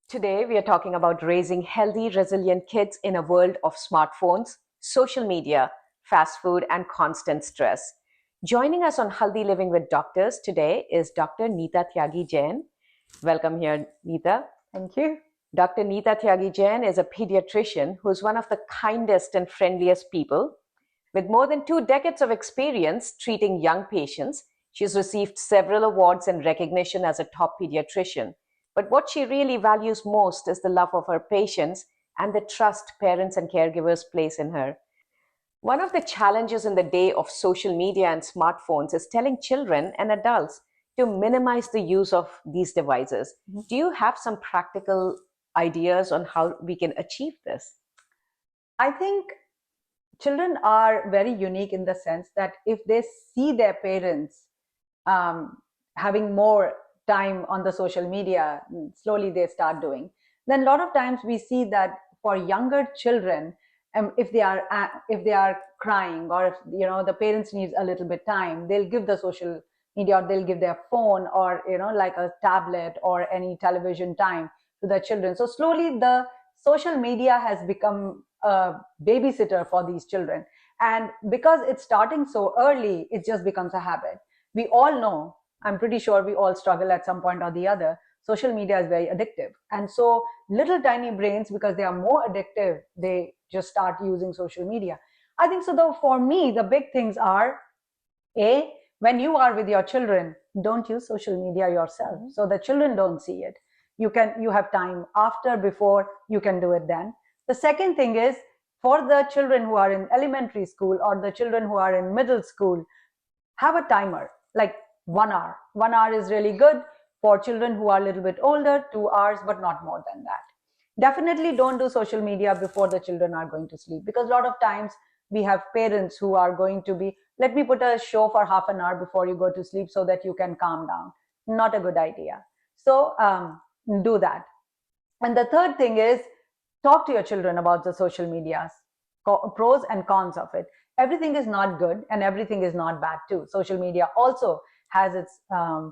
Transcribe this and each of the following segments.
Today, we are talking about raising healthy, resilient kids in a world of smartphones, social media, fast food, and constant stress. Joining us on Haldi Living with Doctors today is Dr. Neeta Tyagi Jain. Welcome here, Neeta. Thank you. Dr. Neeta Tyagi Jain is a pediatrician who is one of the kindest and friendliest people. With more than 2 decades of experience treating young patients, she's received several awards and recognition as a top pediatrician. But what she really values most is the love of her patients and the trust parents and caregivers place in her. One of the challenges in the day of social media and smartphones is telling children and adults to minimize the use of these devices. Do you have some practical ideas on how we can achieve this? I think children are very unique in the sense that if they see their parents having more time on the social media, slowly they start doing. Then a lot of times we see that for younger children, if they are crying, or if the parents needs a little bit time, they'll give the social media, or they'll give their phone, or like a tablet or any television time to the children. So slowly the social media has become a babysitter for these children, and because it's starting so early, it just becomes a habit. We all know, I'm pretty sure we all struggle at some point or the other. Social media is very addictive, and so little tiny brains, because they are more addictive, they just start using social media. I think so though, for me the big things are, a, when you are with your children, don't use social media yourself, so the children don't see it. You have time after, before, you can do it then. The second thing is, for the children who are in elementary school or the children who are in middle school, have a timer, like 1 hour. 1 hour is really good. For children who are a little bit older, 2 hours, but not more than that. Definitely don't do social media before the children are going to sleep, because a lot of times we have parents who are going to be, let me put a show for half an hour before you go to sleep so that you can calm down. Not a good idea. So do that. And the third thing is, talk to your children about the social medias, pros and cons of it. Everything is not good and everything is not bad too. Social media also has its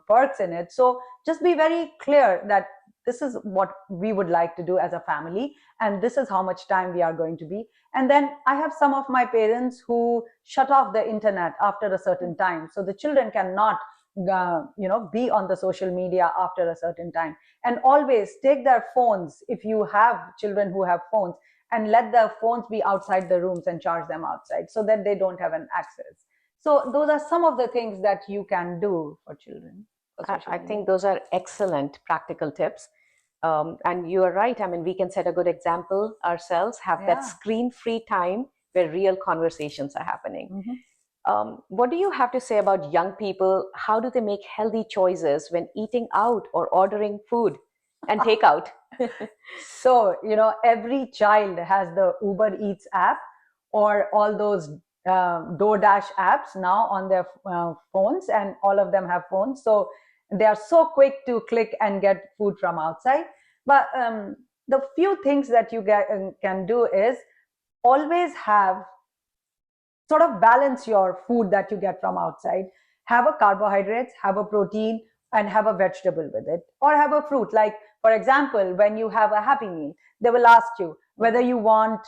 perks in it. So just be very clear that this is what we would like to do as a family, and this is how much time we are going to be. And then I have some of my parents who shut off the internet after a certain time, so the children cannot be on the social media after a certain time. And always take their phones, if you have children who have phones, and let the phones be outside the rooms and charge them outside, so that they don't have an access. So those are some of the things that you can do for children. I think those are excellent practical tips. And you are right. I mean, we can set a good example ourselves, have that screen-free time where real conversations are happening. What do you have to say about young people? How do they make healthy choices when eating out or ordering food and takeout? So, every child has the Uber Eats app or all those DoorDash apps now on their phones, and all of them have phones. So they are so quick to click and get food from outside. But the few things that you can do is always have, sort of balance your food that you get from outside. Have a carbohydrates, have a protein, and have a vegetable with it, or have a fruit. Like, for example, when you have a Happy Meal, they will ask you whether you want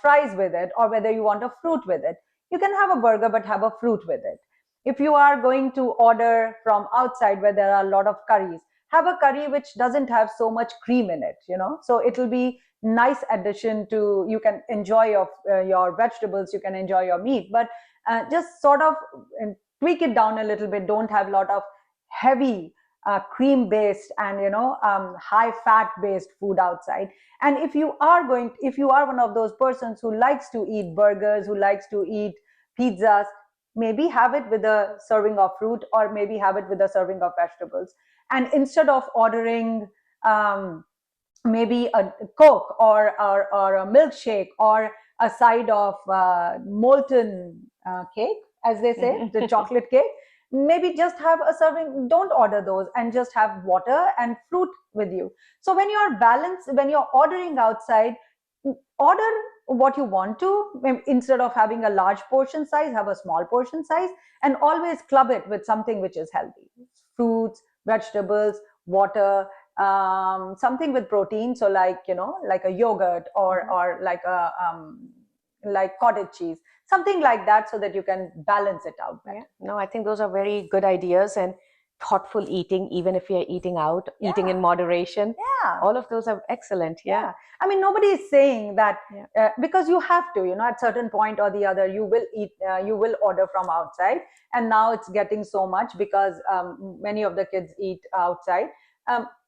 fries with it or whether you want a fruit with it. You can have a burger, but have a fruit with it. If you are going to order from outside where there are a lot of curries, have a curry which doesn't have so much cream in it, so it will be nice addition to, you can enjoy your vegetables, you can enjoy your meat, but just sort of tweak it down a little bit. Don't have a lot of heavy cream based and high fat based food outside. And if you are one of those persons who likes to eat burgers, who likes to eat pizzas, maybe have it with a serving of fruit, or maybe have it with a serving of vegetables. And instead of ordering maybe a Coke or a milkshake or a side of molten cake, as they say, the chocolate cake, maybe just have a serving. Don't order those, and just have water and fruit with you. So when you're balanced, when you're ordering outside, order what you want to. Instead of having a large portion size, have a small portion size, and always club it with something which is healthy: fruits, vegetables, water, something with protein, so like like a yogurt or like cottage cheese, something like that, so that you can balance it out better. No, I think those are very good ideas, and thoughtful eating, even if you're eating out, eating in moderation. All of those are excellent. I mean, nobody is saying that because you have to, at certain point or the other, you will eat, you will order from outside. And now it's getting so much because many of the kids eat outside.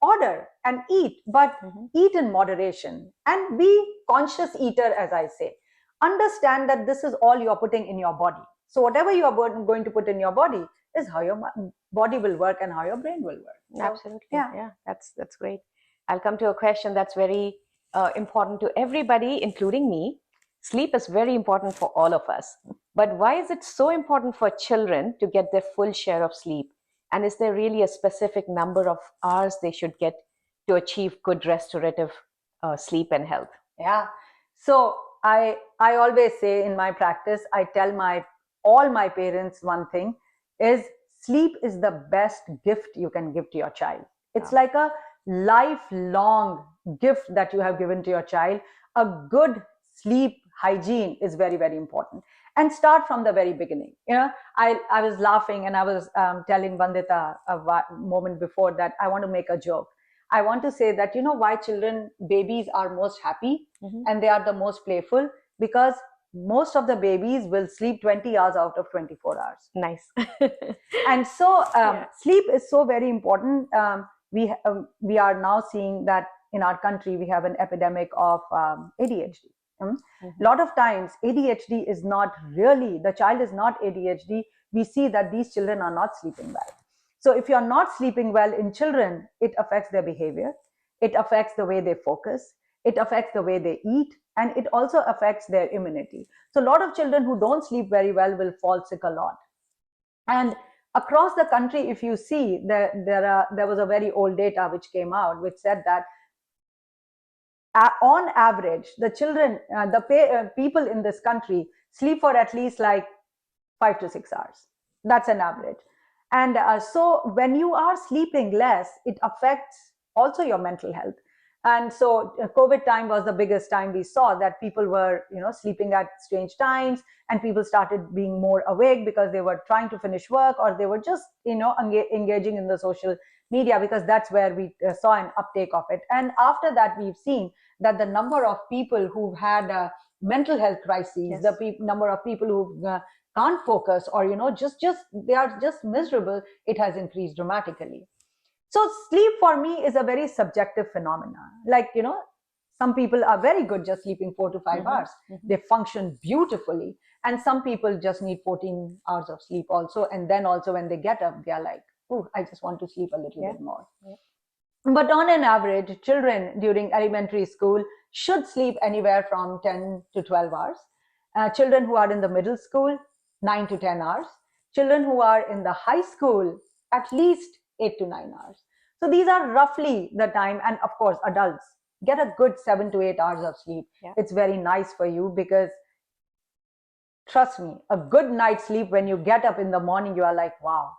Order and eat, but eat in moderation and be conscious eater, as I say. Understand that this is all you're putting in your body. So whatever you are going to put in your body is how your body will work and how your brain will work. So, absolutely. Yeah, that's great. I'll come to a question that's very important to everybody, including me. Sleep is very important for all of us. But why is it so important for children to get their full share of sleep? And is there really a specific number of hours they should get to achieve good restorative sleep and health? Yeah. So I always say in my practice, I tell all my parents one thing is sleep is the best gift you can give to your child. It's like a lifelong gift that you have given to your child. A good sleep hygiene is very, very important. And start from the very beginning. I was laughing and I was telling Vandita a moment before that I want to make a joke. I want to say that, why babies are most happy and they are the most playful, because most of the babies will sleep 20 hours out of 24 hours. Nice. And so sleep is so very important. We are now seeing that in our country, we have an epidemic of ADHD. A lot of times ADHD is not really, the child is not ADHD. We see that these children are not sleeping well. So if you're not sleeping well in children, it affects their behavior. It affects the way they focus. It affects the way they eat. And it also affects their immunity. So a lot of children who don't sleep very well will fall sick a lot. And across the country, if you see, there was a very old data which came out, which said that on average, the children, people in this country sleep for at least like 5 to 6 hours. That's an average. And so when you are sleeping less, it affects also your mental health. And so COVID time was the biggest time we saw that people were, sleeping at strange times, and people started being more awake because they were trying to finish work, or they were just, engaging in the social media, because that's where we saw an uptake of it. And after that, we've seen that the number of people who've had mental health crises, the number of people who can't focus, or they are just miserable, it has increased dramatically. So sleep for me is a very subjective phenomenon. Like, some people are very good just sleeping 4 to 5 hours. They function beautifully. And some people just need 14 hours of sleep also. And then also when they get up, they are like, oh, I just want to sleep a little bit more. But on an average, children during elementary school should sleep anywhere from 10 to 12 hours. Children who are in the middle school, 9 to 10 hours. Children who are in the high school, at least 8 to 9 hours. So these are roughly the time. And of course, adults, get a good 7 to 8 hours of sleep. It's very nice for you, because trust me, a good night's sleep, when you get up in the morning, you are like, wow,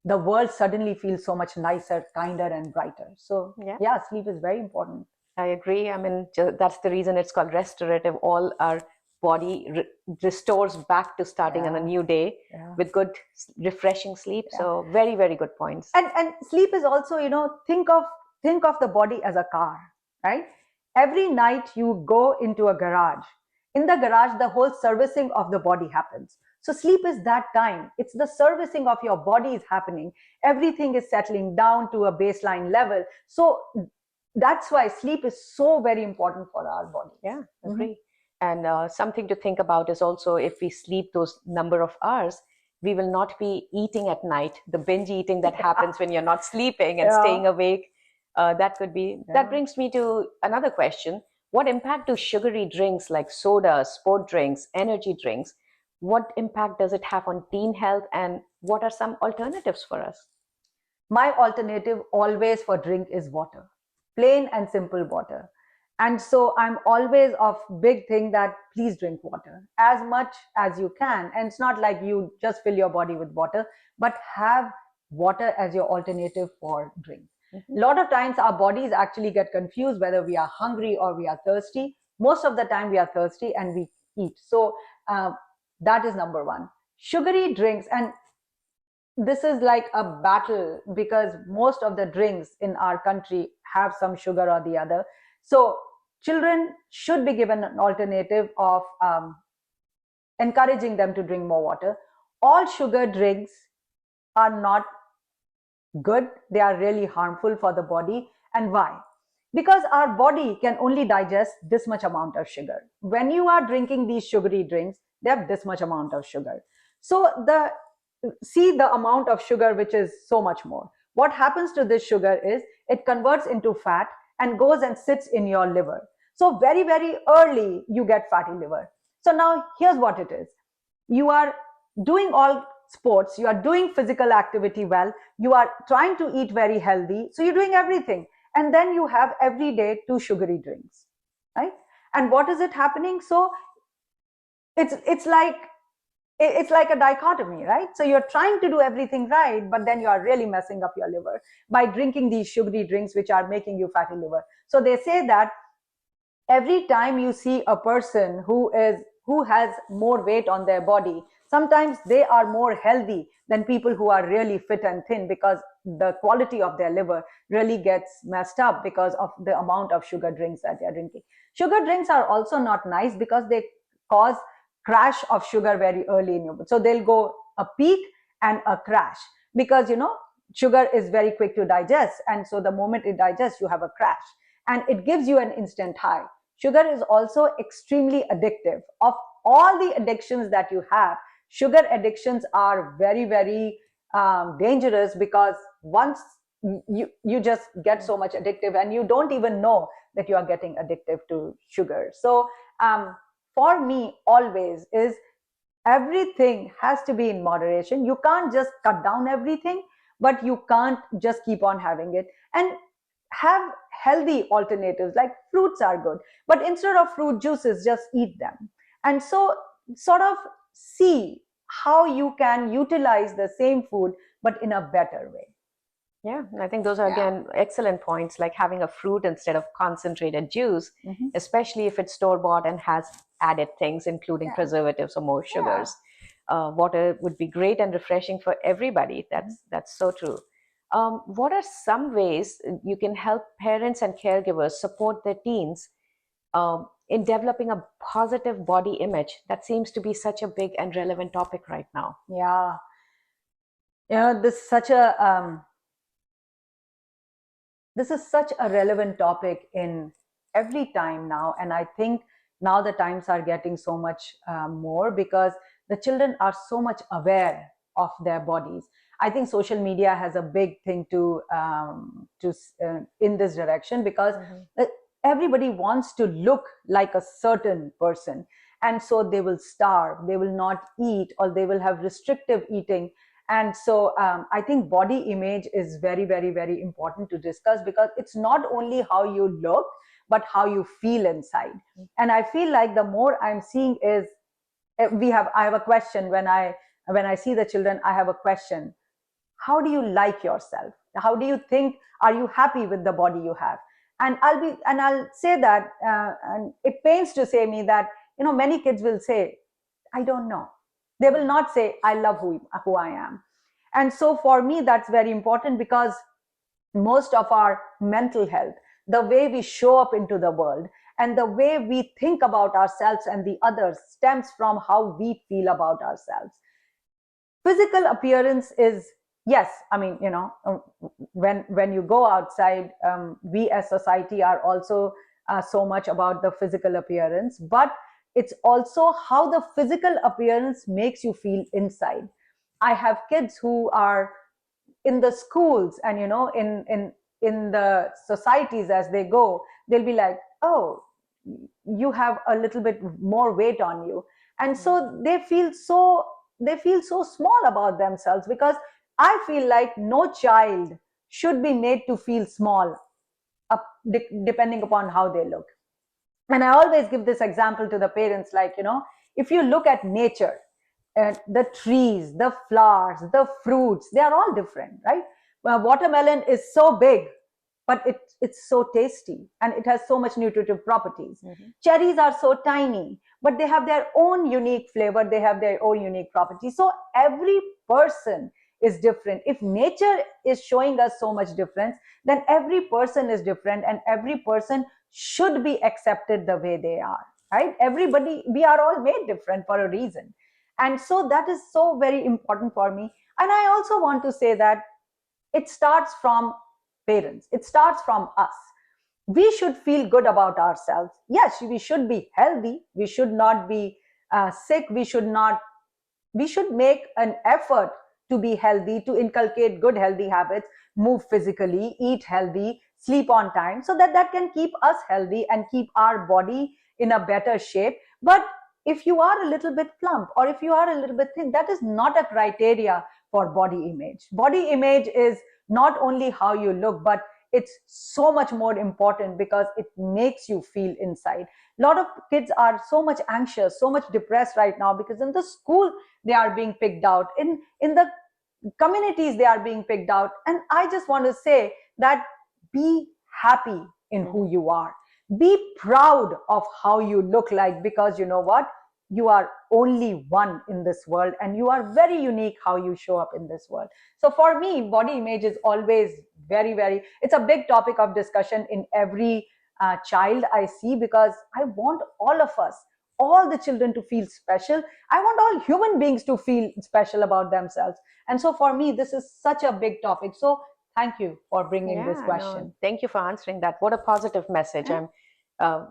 the world suddenly feels so much nicer, kinder, and brighter. So sleep is very important. I agree. I mean, that's the reason it's called restorative. All our body restores back to starting on a new day with good, refreshing sleep. So very, very good points. And sleep is also, think of the body as a car, right? Every night you go into a garage. In the garage, the whole servicing of the body happens. So sleep is that time. It's the servicing of your body is happening. Everything is settling down to a baseline level. So that's why sleep is so very important for our body. Yeah, agree. And something to think about is also, if we sleep those number of hours, we will not be eating at night. The binge eating that happens when you're not sleeping and staying awake, that could be. That brings me to another question. What impact do sugary drinks like soda, sport drinks, energy drinks, what impact does it have on teen health, and what are some alternatives for us? My alternative always for drink is water, plain and simple water. And so I'm always of big thing that please drink water as much as you can. And it's not like you just fill your body with water, but have water as your alternative for drink. A lot of times our bodies actually get confused whether we are hungry or we are thirsty. Most of the time we are thirsty and we eat. So that is number one. Sugary drinks, and this is like a battle because most of the drinks in our country have some sugar or the other. So children should be given an alternative of encouraging them to drink more water. All sugar drinks are not good, they are really harmful for the body. And why? Because our body can only digest this much amount of sugar. When you are drinking these sugary drinks, they have this much amount of sugar. So see the amount of sugar, which is so much more. What happens to this sugar is it converts into fat and goes and sits in your liver. So very, very early you get fatty liver. So now here's what it is. You are doing all sports, you are doing physical activity well, you are trying to eat very healthy, so you're doing everything, and then you have every day two sugary drinks, right? And what is it happening? So it's like a dichotomy, right? So you're trying to do everything right, but then you are really messing up your liver by drinking these sugary drinks which are making you fatty liver. So they say that every time you see a person who has more weight on their body, sometimes they are more healthy than people who are really fit and thin, because the quality of their liver really gets messed up because of the amount of sugar drinks that they are drinking. Sugar drinks are also not nice because they cause crash of sugar very early in your body. So they'll go a peak and a crash, because sugar is very quick to digest, and so the moment it digests you have a crash, and it gives you an instant high. Sugar is also extremely addictive. Of all the addictions that you have, sugar addictions are very, very dangerous, because once you just get so much addictive and you don't even know that you are getting addictive to sugar. So for me, always is everything has to be in moderation. You can't just cut down everything, but you can't just keep on having it. And have healthy alternatives, like fruits are good, but instead of fruit juices, just eat them. And so sort of see how you can utilize the same food but in a better way. Yeah, I think those are again excellent points, like having a fruit instead of concentrated juice, especially if it's store bought and has added things, including preservatives or more sugars. Water would be great and refreshing for everybody. That's so true. What are some ways you can help parents and caregivers support their teens in developing a positive body image? That seems to be such a big and relevant topic right now. Yeah, this is such a this is such a relevant topic in every time now, and I think now the times are getting so much more, because the children are so much aware of their bodies. I think social media has a big thing to in this direction, because everybody wants to look like a certain person, and so they will starve, they will not eat, or they will have restrictive eating. And so I think body image is very, very, very important to discuss, because it's not only how you look, but how you feel inside. And I feel like the more I'm seeing is I have a question when I see the children. I have a question: how do you like yourself? How do you think? Are you happy with the body you have? And I'll say that, and it pains to say me that many kids will say, I don't know. They will not say, I love who I am. And so for me, that's very important, because most of our mental health, the way we show up into the world, and the way we think about ourselves and the others, stems from how we feel about ourselves. Physical appearance is, yes, I mean, when you go outside, we as society are also so much about the physical appearance, but it's also how the physical appearance makes you feel inside. I have kids who are in the schools, and in the societies, as they go, they'll be like, oh, you have a little bit more weight on you. And so they feel so small about themselves, because I feel like no child should be made to feel small, depending upon how they look. And I always give this example to the parents, like, if you look at nature, the trees, the flowers, the fruits, they are all different, right? Watermelon is so big, but it's so tasty and it has so much nutritive properties. Mhm. Cherries are so tiny, but they have their own unique flavor, they have their own unique properties. So every person is different. If nature is showing us so much difference, then every person is different and every person should be accepted the way they are, right? Everybody, we are all made different for a reason. And so that is so very important for me. And I also want to say that it starts from parents, it starts from us. We should feel good about ourselves. Yes, we should be healthy, we should not be sick, we should make an effort to be healthy, to inculcate good healthy habits, move physically, eat healthy, sleep on time, so that that can keep us healthy and keep our body in a better shape. But if you are a little bit plump or if you are a little bit thin, that is not a criteria for body image. Body image is not only how you look, but it's so much more important because it makes you feel inside. A lot of kids are so much anxious, so much depressed right now because in the school they are being picked out, in the communities they are being picked out. And I just want to say that be happy in who you are, be proud of how you look like, because you know what, you are only one in this world and you are very unique how you show up in this world. So for me, body image is always very, very, it's a big topic of discussion in every child I see, because I want all of us, all the children to feel special. I want all human beings to feel special about themselves. And so for me, this is such a big topic. So thank you for bringing this Yeah, no, question. thank you for answering that. What a positive message. Uh,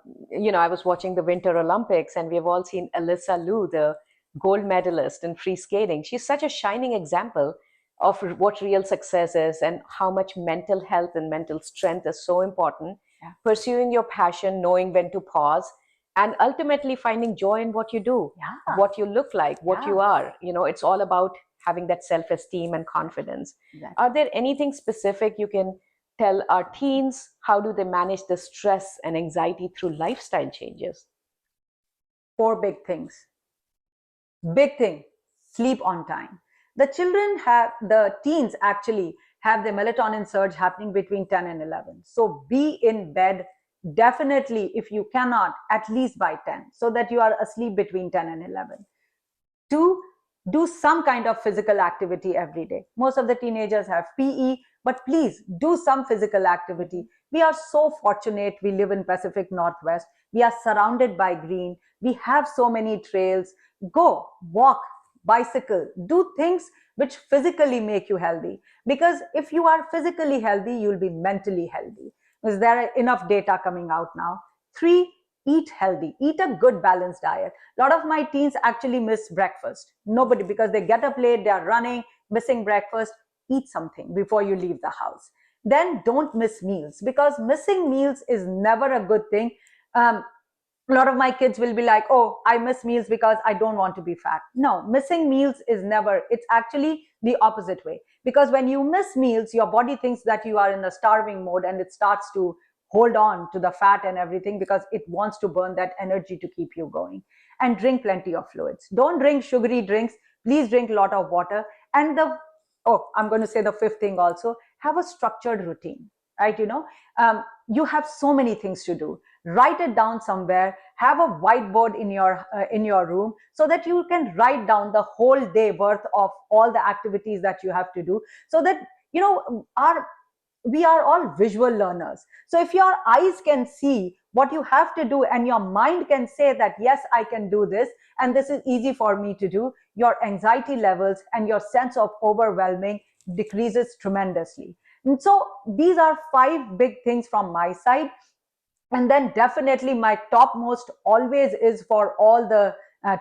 I was watching the Winter Olympics, and we've all seen Alyssa Liu, the gold medalist in free skating. She's such a shining example of what real success is and how much mental health and mental strength is so important. Yeah. Pursuing your passion, knowing when to pause, and ultimately finding joy in what you do, Yeah. what you look like, what Yeah. you are. It's all about having that self-esteem and confidence. Exactly. Are there anything specific you can tell our teens? How do they manage the stress and anxiety through lifestyle changes? Four big things. Big thing, sleep on time. The teens actually have the melatonin surge happening between 10 and 11. So be in bed definitely, if you cannot, at least by 10, so that you are asleep between 10 and 11. Two, do some kind of physical activity every day. Most of the teenagers have PE, but please do some physical activity. We are so fortunate, we live in Pacific Northwest, we are surrounded by green, we have so many trails. Go walk, bicycle, do things which physically make you healthy, because if you are physically healthy, you'll be mentally healthy, because there are enough data coming out now. Three, eat healthy, eat a good balanced diet. A lot of my teens actually miss breakfast. Nobody, because they get up late, they are running, missing breakfast. Eat something before you leave the house. Then don't miss meals, because missing meals is never a good thing. A lot of my kids will be like, oh, I miss meals because I don't want to be fat. No, missing meals is never, it's actually the opposite way. Because when you miss meals, your body thinks that you are in a starving mode and it starts to hold on to the fat and everything because it wants to burn that energy to keep you going. And drink plenty of fluids. Don't drink sugary drinks. Please drink a lot of water. And I'm going to say the fifth thing also, have a structured routine, right? You have so many things to do. Write it down somewhere. Have a whiteboard in your room so that you can write down the whole day worth of all the activities that you have to do, so that our we are all visual learners. So if your eyes can see what you have to do and your mind can say that, yes, I can do this and this is easy for me to do, your anxiety levels and your sense of overwhelming decreases tremendously. And so these are five big things from my side. And then definitely my topmost always is for all the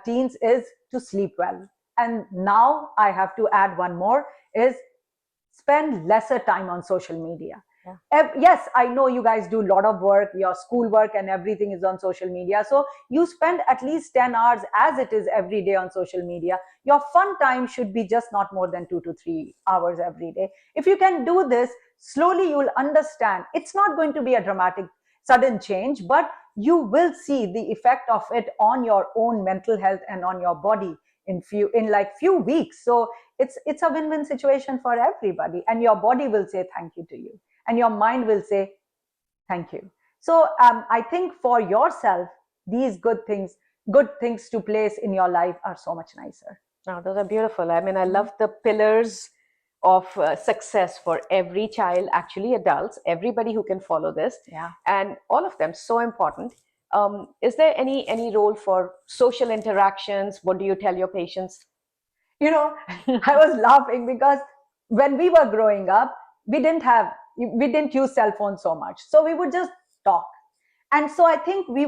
teens is to sleep well. And now I have to add one more, is spend lesser time on social media. Yeah. Yes, I know you guys do a lot of work, your school work and everything is on social media. So you spend at least 10 hours as it is every day on social media. Your fun time should be just not more than 2 to 3 hours every day. If you can do this, slowly you will understand. It's not going to be a dramatic, sudden change, but you will see the effect of it on your own mental health and on your body in few weeks. So it's a win-win situation for everybody, and your body will say thank you to you. and your mind will say thank you. So I think for yourself, these good things to place in your life are so much nicer. Oh, those are beautiful. I mean, I love the pillars of success for every child, actually adults, everybody who can follow this, Yeah. and all of them so important. Is there any role for social interactions? What do you tell your patients? You know, I was laughing because when we were growing up, we didn't use cell phones so much, so we would just talk. And so I think we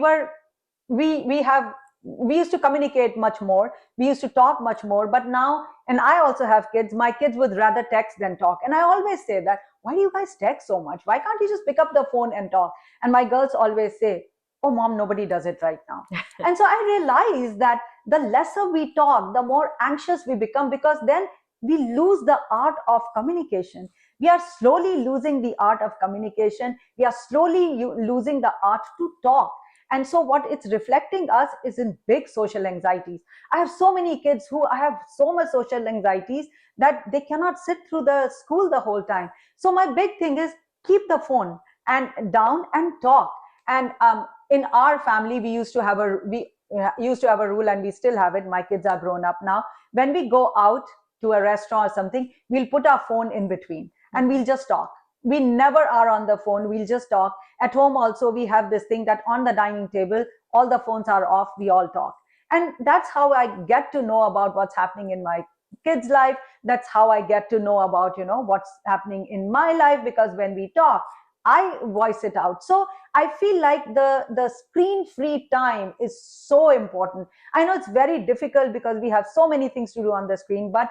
have we used to communicate much more, we used to talk much more. But now, and I also have kids, my kids would rather text than talk, and I always say that, why do you guys text so much? Why can't you just pick up the phone and talk? And my girls always say, oh mom, nobody does it right now. And so I realize that the lesser we talk, the more anxious we become, because then we lose the art of communication. We are slowly losing the art of communication. We are slowly losing the art to talk. And so what it's reflecting us is in big social anxieties. I have so many kids who I have so much social anxieties that they cannot sit through the school the whole time. So my big thing is, keep the phone and down and talk. And in our family, we used to have a rule, and we still have it. My kids are grown up now. When we go out to a restaurant or something, we'll put our phone in between and we'll just talk. We never are on the phone. We'll just talk. At home also, we have this thing that on the dining table, all the phones are off. We all talk. And that's how I get to know about what's happening in my kids' life. That's how I get to know about, what's happening in my life, because when we talk, I voice it out. So I feel like the screen-free time is so important. I know it's very difficult because we have so many things to do on the screen, but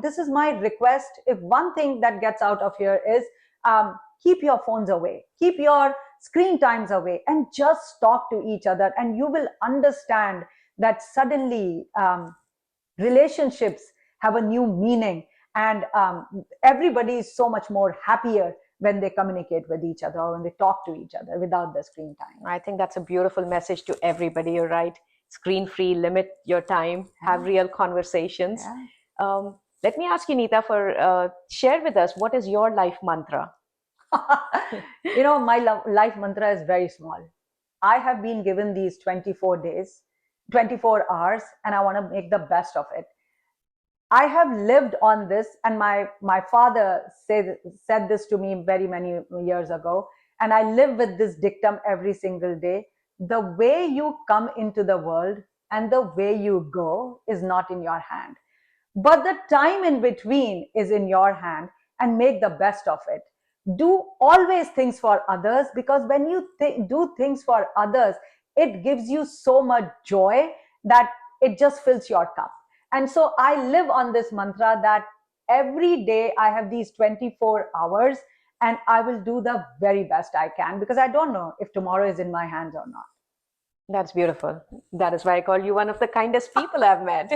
this is my request. If one thing that gets out of here is, keep your phones away, keep your screen times away, and just talk to each other, and you will understand that suddenly relationships have a new meaning, and everybody is so much more happier when they communicate with each other or when they talk to each other without the screen time. I think that's a beautiful message to everybody. You're right. Screen free, limit your time, have real conversations. Yeah. Let me ask you, Neeta, share with us, what is your life mantra? My life mantra is very small. I have been given these 24 days, 24 hours, and I want to make the best of it. I have lived on this, and my father said this to me very many years ago, and I live with this dictum every single day. The way you come into the world and the way you go is not in your hand, but the time in between is in your hand, and make the best of it. Do always things for others, because when you do things for others, it gives you so much joy that it just fills your cup. And so I live on this mantra that every day I have these 24 hours, and I will do the very best I can, because I don't know if tomorrow is in my hands or not. That's beautiful. That is why I call you one of the kindest people I've met.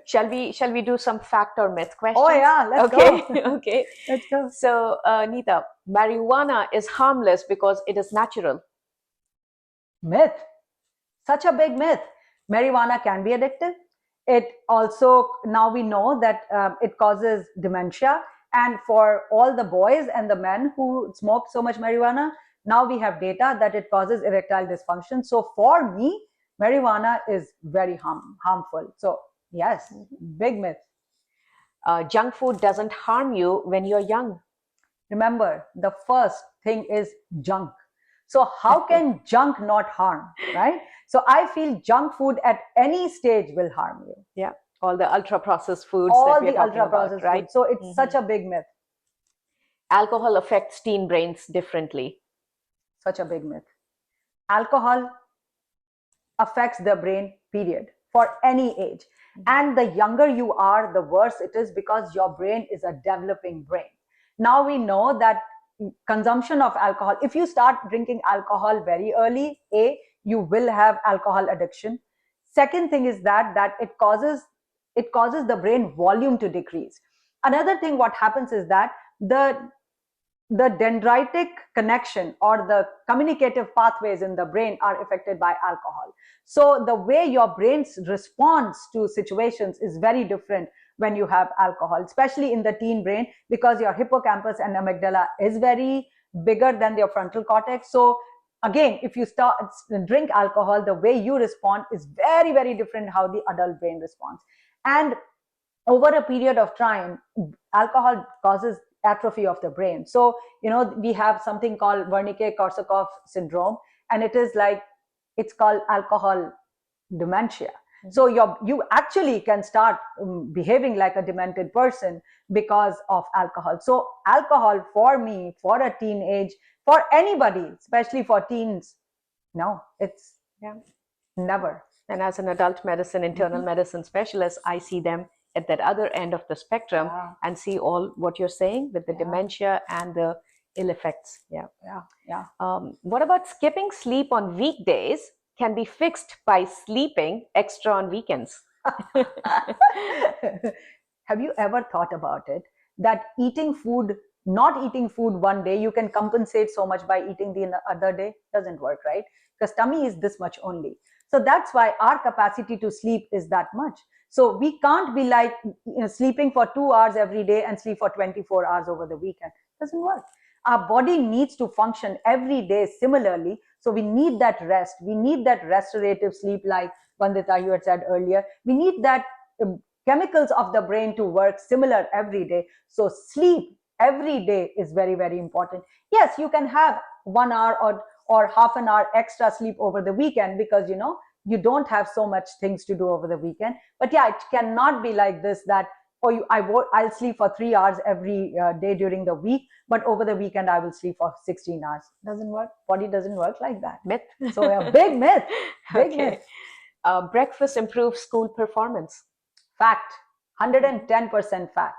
Shall we do some fact or myth questions? Oh yeah, let's go. Okay. Let's go. So, Neeta, marijuana is harmless because it is natural. Myth. Such a big myth. Marijuana can be addictive. It also, now we know that it causes dementia. And for all the boys and the men who smoke so much marijuana, now we have data that it causes erectile dysfunction. So for me, marijuana is very harmful. So yes, big myth. Junk food doesn't harm you when you're young. Remember, the first thing is junk. So how can junk not harm, right? So I feel junk food at any stage will harm you. Yeah, all the ultra processed foods. All the ultra processed right? Food. So it's such a big myth. Alcohol affects teen brains differently. Such a big myth. Alcohol affects the brain, period, for any age. And the younger you are, the worse it is, because your brain is a developing brain. Now we know that consumption of alcohol, if you start drinking alcohol very early, you will have alcohol addiction. Second thing is that it causes the brain volume to decrease. Another thing what happens is that the dendritic connection or the communicative pathways in the brain are affected by alcohol. So the way your brain responds to situations is very different when you have alcohol, especially in the teen brain, because your hippocampus and amygdala is very bigger than your frontal cortex. So again, if you start drink alcohol, the way you respond is very, very different how the adult brain responds. And over a period of time, alcohol causes atrophy of the brain. So we have something called Wernicke-Korsakoff syndrome, and it is like, it's called alcohol dementia. So you actually can start behaving like a demented person because of alcohol. So alcohol, for me, for a teenage, for anybody, especially for teens, no, it's never. And as an adult medicine, internal medicine specialist, I see them at that other end of the spectrum and see all what you're saying with the dementia and the ill effects. What about skipping sleep on weekdays can be fixed by sleeping extra on weekends? Have you ever thought about it, that not eating food one day, you can compensate so much by eating the other day? Doesn't work, right? Because tummy is this much only. So that's why our capacity to sleep is that much. So we can't be like sleeping for 2 hours every day and sleep for 24 hours over the weekend. Doesn't work. Our body needs to function every day similarly. So we need that rest. We need that restorative sleep, like Vandita, you had said earlier. We need that chemicals of the brain to work similar every day. So sleep every day is very, very important. Yes, you can have 1 hour or half an hour extra sleep over the weekend, because you don't have so much things to do over the weekend. But it cannot be like this, that I'll sleep for 3 hours every day during the week, but over the weekend I will sleep for 16 hours. Doesn't work. Body doesn't work like that. Myth. So a big myth. Big myth. Breakfast improves school performance. Fact. 110% fact.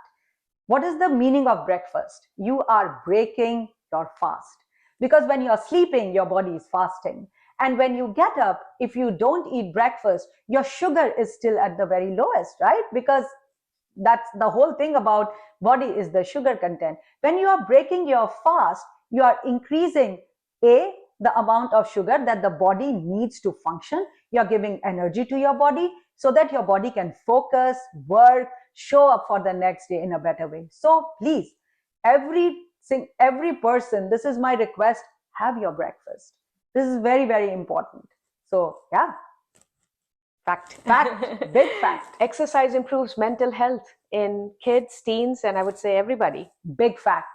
What is the meaning of breakfast? You are breaking your fast. Because when you're sleeping, your body is fasting. And when you get up, if you don't eat breakfast, your sugar is still at the very lowest, right? Because that's the whole thing about body, is the sugar content. When you are breaking your fast, you are increasing the amount of sugar that the body needs to function. You're giving energy to your body so that your body can focus, work, show up for the next day in a better way. So please, every person, this is my request, have your breakfast. This is very, very important. So fact, big fact. Exercise improves mental health in kids, teens, and I would say everybody. Big fact.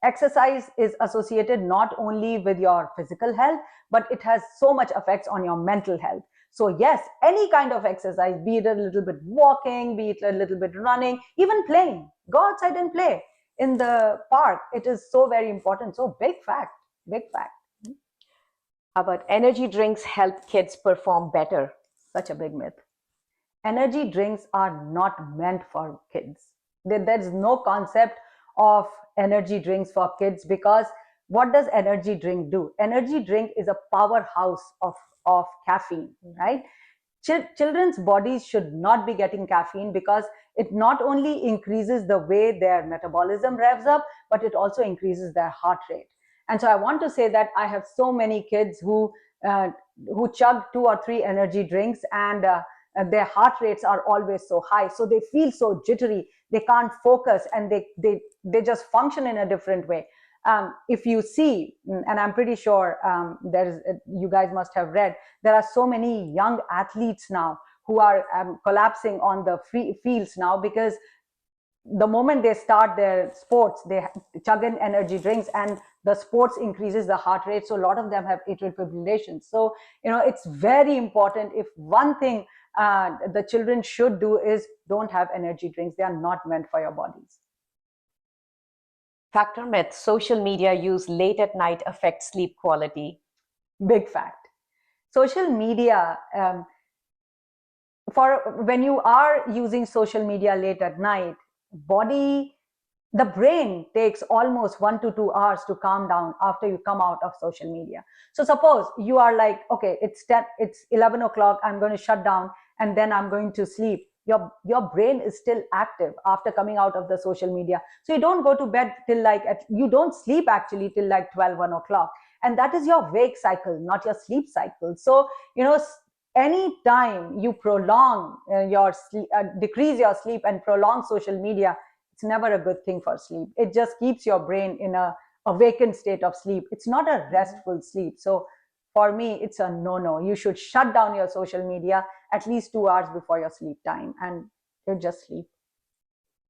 Exercise is associated not only with your physical health, but it has so much effects on your mental health. So yes, any kind of exercise, be it a little bit walking, be it a little bit running, even playing. Go outside and play in the park. It is so very important. So big fact, big fact. How about energy drinks help kids perform better? Such a big myth. Energy drinks are not meant for kids. There's no concept of energy drinks for kids, because what does energy drink do? Energy drink is a powerhouse of caffeine, right? Children's bodies should not be getting caffeine, because it not only increases the way their metabolism revs up, but it also increases their heart rate. And so I want to say that I have so many kids who chug 2 or 3 energy drinks, and their heart rates are always so high. So they feel so jittery. They can't focus, and they just function in a different way. If you see, and I'm pretty sure you guys must have read, there are so many young athletes now who are collapsing on the fields now, because the moment they start their sports, they chug in energy drinks, and the sports increases the heart rate. So a lot of them have atrial fibrillation. So, it's very important. If one thing the children should do is don't have energy drinks. They are not meant for your bodies. Fact or myth, social media use late at night affects sleep quality? Big fact. Social media, when you are using social media late at night, the brain takes almost 1 to 2 hours to calm down after you come out of social media. So suppose you are like, okay, it's 11 o'clock, I'm going to shut down, and then I'm going to sleep. Your brain is still active after coming out of the social media. So you don't go to bed till you don't sleep actually till like 12, 1 o'clock. And that is your wake cycle, not your sleep cycle. So, any time you prolong your sleep, decrease your sleep and prolong social media, it's never a good thing for sleep. It just keeps your brain in a awakened state of sleep. It's not a restful sleep. So for me, it's a no. You should shut down your social media at least 2 hours before your sleep time, and you just sleep.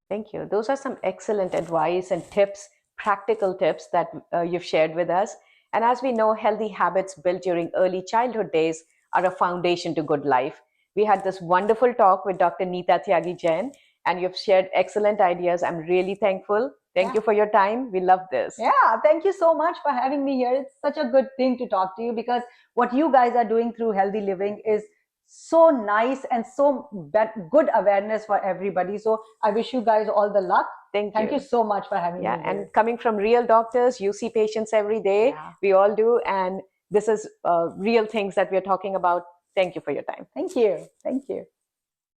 Thank you. Those are some excellent advice and tips, practical tips that you've shared with us. And as we know, healthy habits built during early childhood days are a foundation to good life. We had this wonderful talk with Dr. Neeta Tyagi Jain, and you've shared excellent ideas. I'm really thankful. Thank you for your time. We love this. Yeah, thank you so much for having me here. It's such a good thing to talk to you, because what you guys are doing through Healthy Living is so nice and so good awareness for everybody. So I wish you guys all the luck. Thank you so much for having me here. And coming from real doctors, you see patients every day. We all do. And this is real things that we're talking about. Thank you for your time. Thank you. Thank you.